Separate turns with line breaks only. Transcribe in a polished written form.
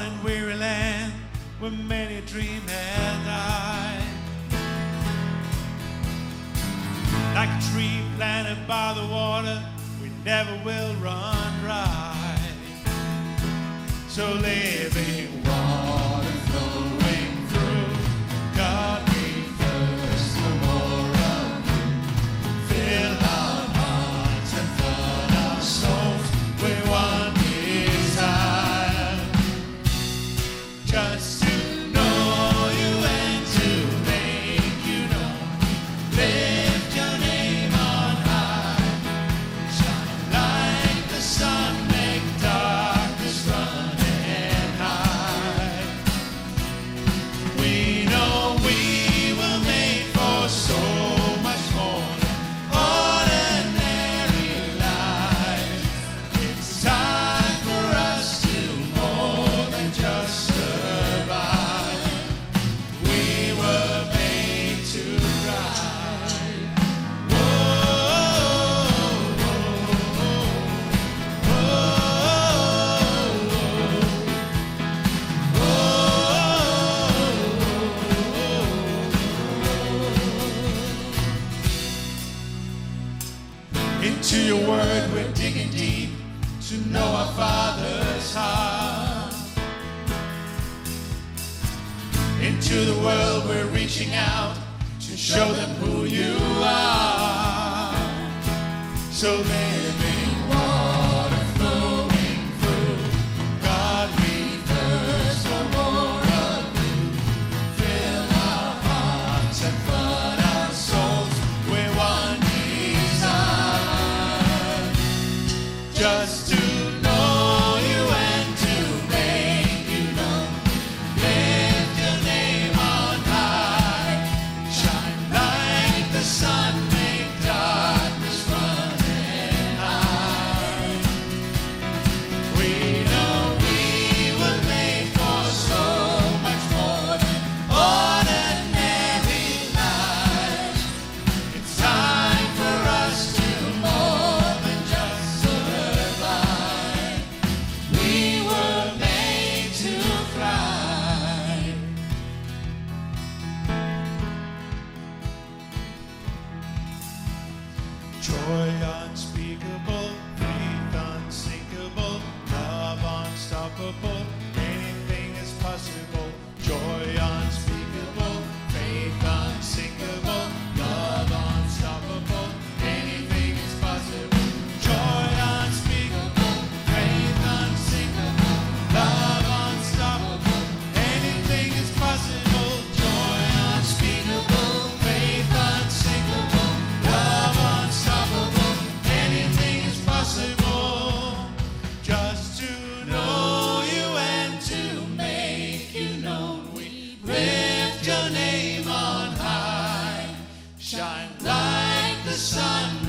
and weary land where many a dream had died. Like a tree planted by the water, we never will run dry. So living water flowing through, God we thirst for more of you. Fill our hearts and flood our souls with one desire, just to know you and to make you known. Lift your name on high, shine like the sun, make darkness run and hide. We know we were made for so much more than ordinary life. It's time for us to more than just survive. We were made to thrive. Whoa, into your word we're digging deep to know our Father's heart. Into the world we're reaching out to show them who you are. So living water flowing through, God we thirst for more of you. Fill our hearts and flood our souls with one desire, just to know you and to make you known. Lift your name on high, shine like the sun, make darkness run and hide. We know we were made for so much more than ordinary lives. It's time for us to more than just survive. We were made to thrive. Joy unspeakable, faith unsinkable, love unstoppable, anything is possible. Joy unspeakable, faith unsinkable, love unstoppable, anything is possible. Joy unspeakable, faith unsinkable, love unstoppable, anything is possible. Joy unspeakable, faith unsinkable, love unstoppable, anything is possible. Just to know you and to make you known, we lift your name on high, shine like the sun.